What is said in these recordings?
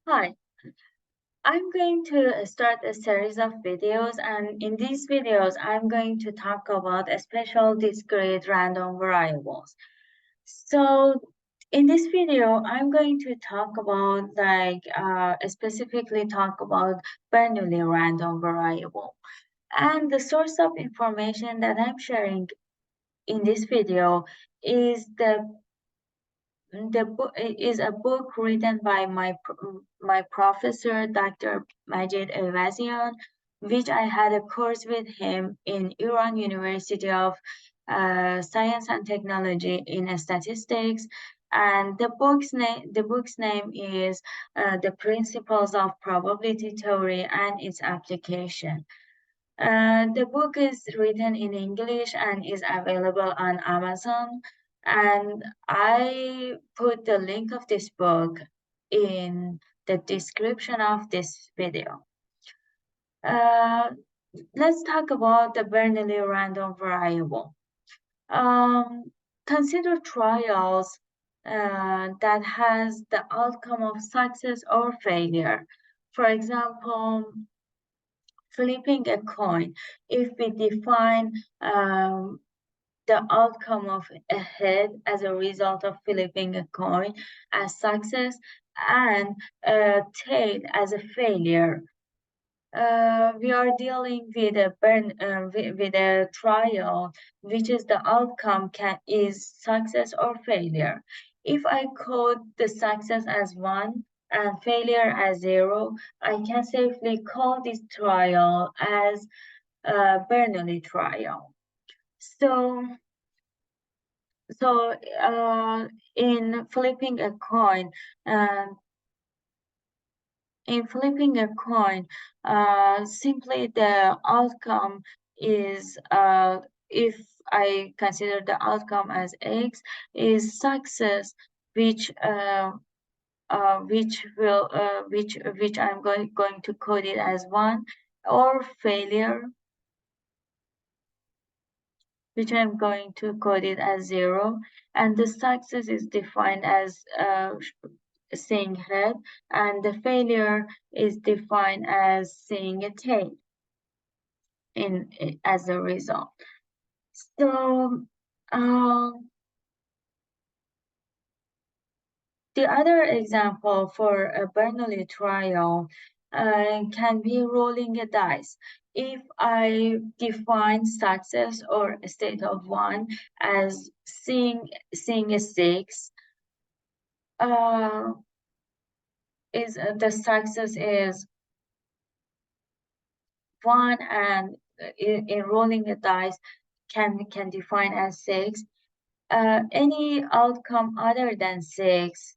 Hi, I'm going to start a series of videos, and in these videos, I'm going to talk about a special discrete random variables. So, in this video, I'm going to talk about specifically talk about Bernoulli random variable. And the source of information that I'm sharing in this video is the book is a book written by my professor, Dr. Majid Elvazian, which I had a course with him in Iran University of Science and Technology in Statistics. And the book's name is The Principles of Probability Theory and Its Application. The book is written in English and is available on Amazon. And I put the link of this book in the description of this video. Uh, let's talk about the Bernoulli random variable. Consider trials that has the outcome of success or failure. For example, flipping a coin. If we define the outcome of a head as a result of flipping a coin as success and a tail as a failure, we are dealing with with a trial, which is the outcome is success or failure. If I code the success as 1 and failure as 0, I can safely call this trial as a Bernoulli trial. So, so in flipping a coin, uh, simply the outcome is, if I consider the outcome as X, is success, which I'm going to code it as 1, or failure, which I'm going to code it as 0, and the success is defined as seeing head, and the failure is defined as seeing a tail as a result. So the other example for a Bernoulli trial can be rolling a dice. If I define success or a state of 1 as seeing a 6, the success is 1, and in rolling a dice can define as 6. Any outcome other than 6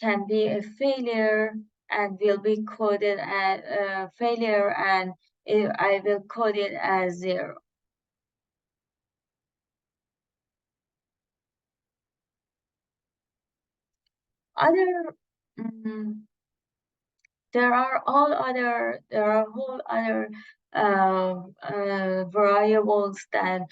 can be a failure and will be coded as failure, and I will code it as 0. Other there are whole other variables that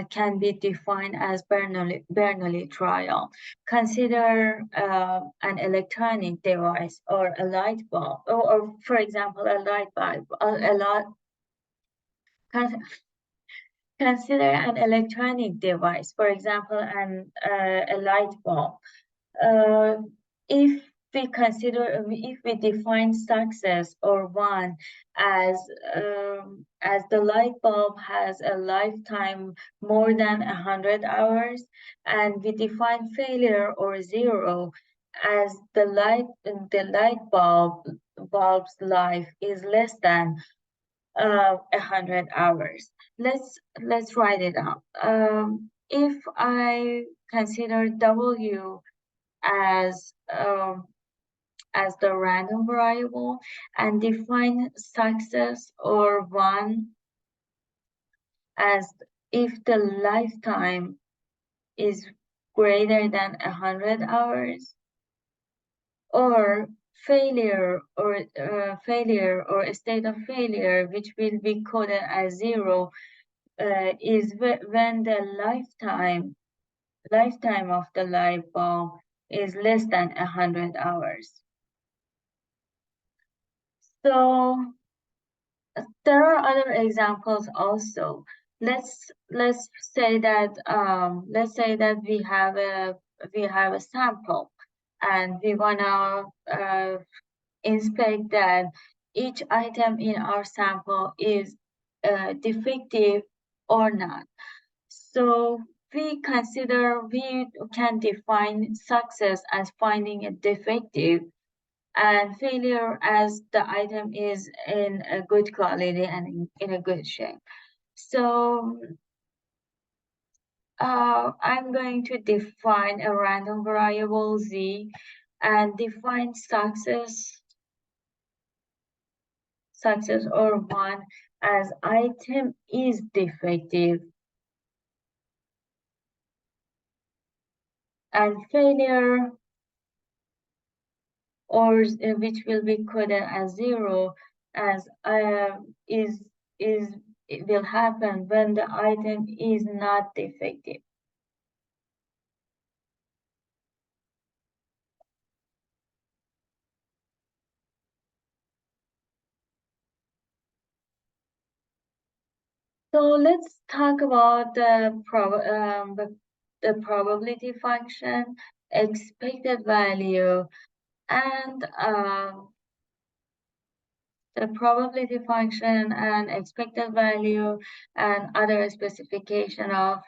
can be defined as Bernoulli trial. Consider an electronic device or a light bulb, or for example, a light bulb. Consider an electronic device, for example, a light bulb. Uh, if if we define success or 1 as the light bulb has a lifetime more than 100 hours, and we define failure or 0 as the light bulb's life is less than 100 hours. Let's write it out. If I consider W as the random variable and define success or 1 as if the lifetime is greater than 100 hours, or failure or a state of failure, which will be coded as 0, is when the lifetime of the light bulb is less than 100 hours. So there are other examples also. Let's say that we have a sample, and we wanna inspect that each item in our sample is defective or not. So we can define success as finding a defective and failure as the item is in a good quality and in a good shape. So I'm going to define a random variable z and define success or one as item is defective and failure or which will be coded as 0 as is it will happen when the item is not defective. So let's talk about the probability function, expected value, and the probability function and expected value and other specification of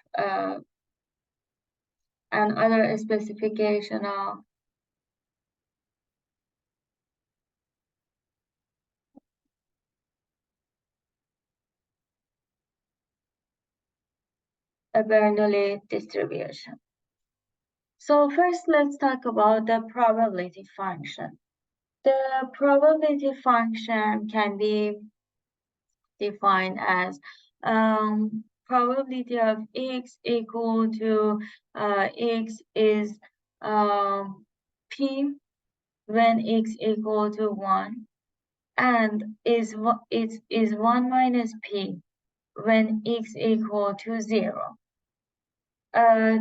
a Bernoulli distribution. So first, let's talk about the probability function. The probability function can be defined as probability of x equal to x is p when x equal to 1 and is 1 minus p when x equal to 0. Uh,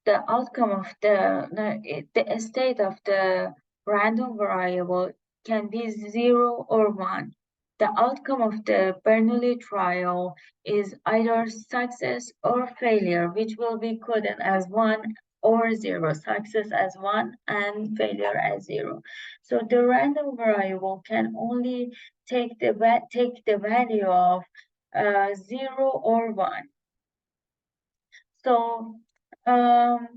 the outcome of the state of the random variable can be 0 or 1. The outcome of the Bernoulli trial is either success or failure, which will be coded as 1 or 0, success as 1 and failure as 0. So the random variable can only take the value of 0 or 1. So the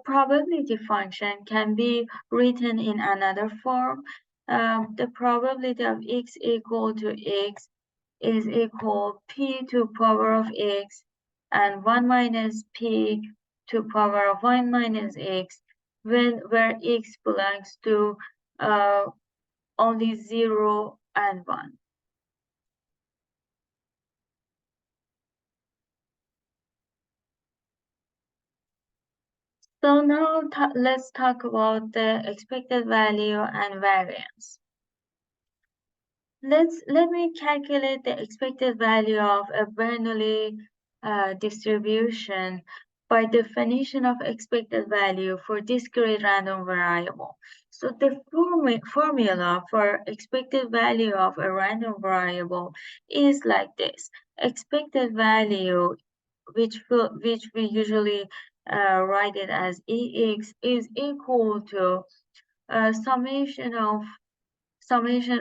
probability function can be written in another form. The probability of x equal to x is equal p to power of x and 1 minus p to power of 1 minus x where x belongs to only 0 and 1. So now let's talk about the expected value and variance. Let me calculate the expected value of a Bernoulli distribution by definition of expected value for discrete random variable. So the formula for expected value of a random variable is like this. Expected value, which we usually write it as EX, is equal to summation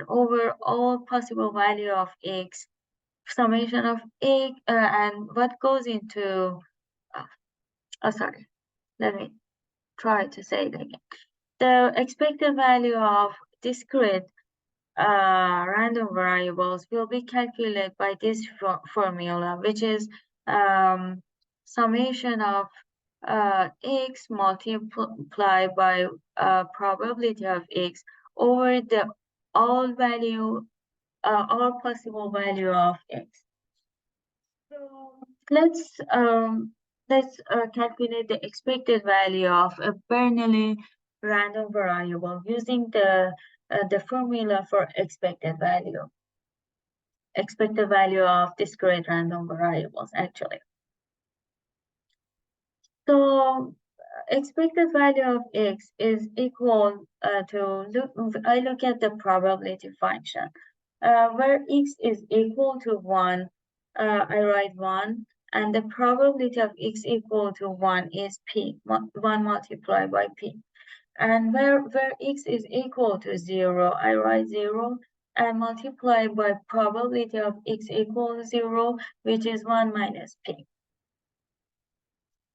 over all possible value of x, summation of x, and what goes into, sorry, let me try to say it again. The expected value of discrete random variables will be calculated by this formula, which is summation of x multiplied by probability of x over the all possible value of x. So let's calculate the expected value of a Bernoulli random variable using the formula for expected value of discrete random variables actually. So expected value of x is equal I look at the probability function, where x is equal to 1, I write 1, and the probability of x equal to 1 is p, 1 multiplied by p. And where x is equal to 0, I write 0 and multiply by probability of x equal to 0, which is 1 minus p.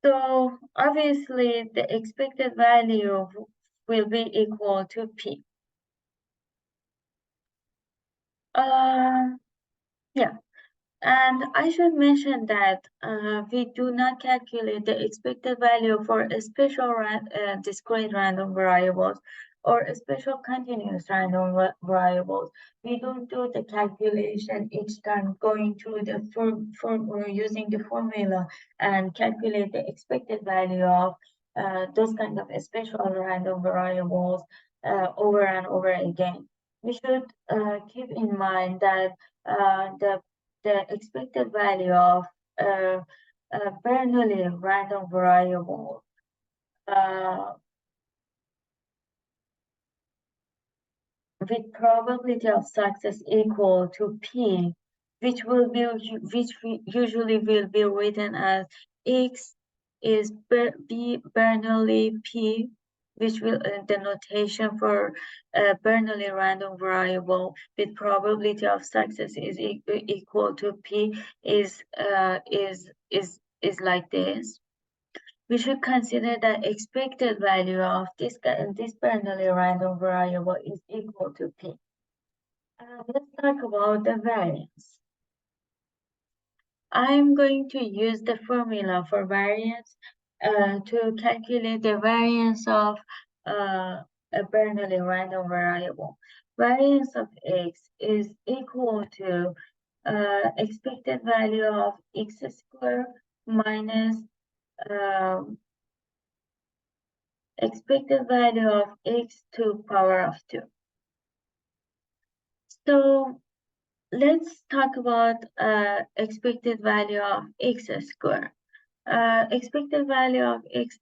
So obviously the expected value will be equal to p. Yeah. And I should mention that we do not calculate the expected value for a special discrete random variables or a special continuous random variables. We don't do the calculation each time going through the or using the formula and calculate the expected value of those kind of special random variables over and over again. We should keep in mind that the expected value of uh, Bernoulli random variable uh, with probability of success equal to p, which usually will be written as x is b Bernoulli p, which will the notation for Bernoulli random variable with probability of success is equal to p is like this. We should consider that expected value of this Bernoulli random variable is equal to p. Let's talk about the variance. I'm going to use the formula for variance to calculate the variance of a Bernoulli random variable. Variance of x is equal to expected value of x squared minus expected value of x to power of 2. So let's talk about expected value of x squared. Expected value of x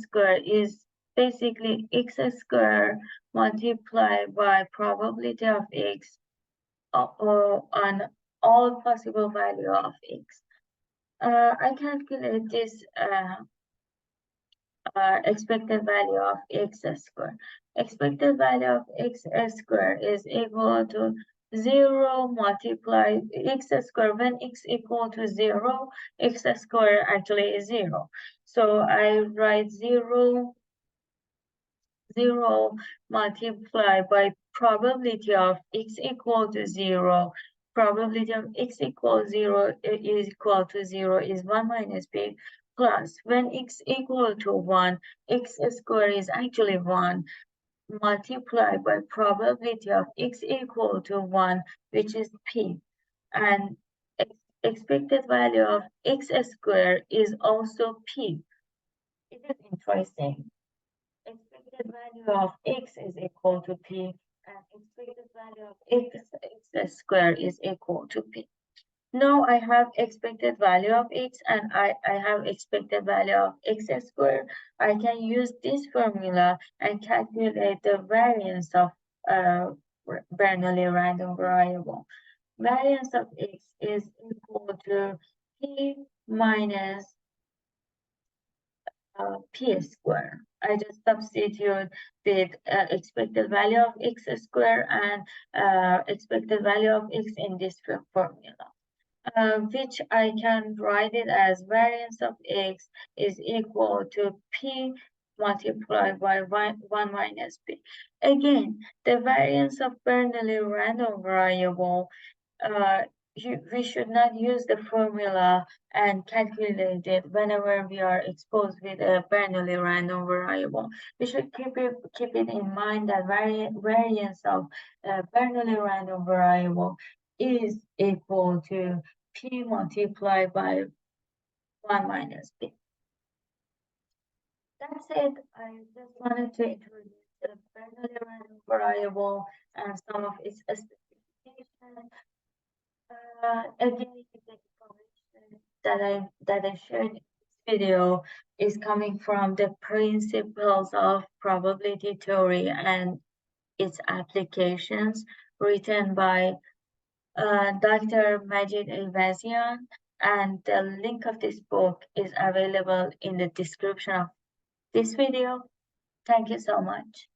squared is basically x squared multiplied by probability of x on all possible value of x. I calculate this expected value of x squared. Expected value of x squared is equal to 0 multiplied x squared. When x equal to 0, x squared actually is 0. So I write 0 multiplied by probability of x equal to 0. Probability of x equals 0 is equal to 0 is 1 minus b, plus when x equal to 1, x squared is actually 1, multiplied by probability of x equal to 1, which is p. And expected value of x squared is also p. It is interesting. Expected value of x is equal to p, and expected value of x squared is equal to p. Now I have expected value of x and I have expected value of x squared. I can use this formula and calculate the variance of Bernoulli random variable. Variance of x is equal to p minus p squared. I just substitute with expected value of x squared and expected value of x in this formula. Which I can write it as variance of x is equal to p multiplied by 1 minus p. Again, the variance of Bernoulli random variable, we should not use the formula and calculate it whenever we are exposed with a Bernoulli random variable. We should keep it in mind that variance of Bernoulli random variable is equal to p multiplied by 1 minus p. That's it. I just wanted to introduce the Bernoulli random variable and some of its specifications. Again, the information that I shared video is coming from the principles of probability theory and its applications, written by Dr. Majid Elvazian, and the link of this book is available in the description of this video. Thank you so much.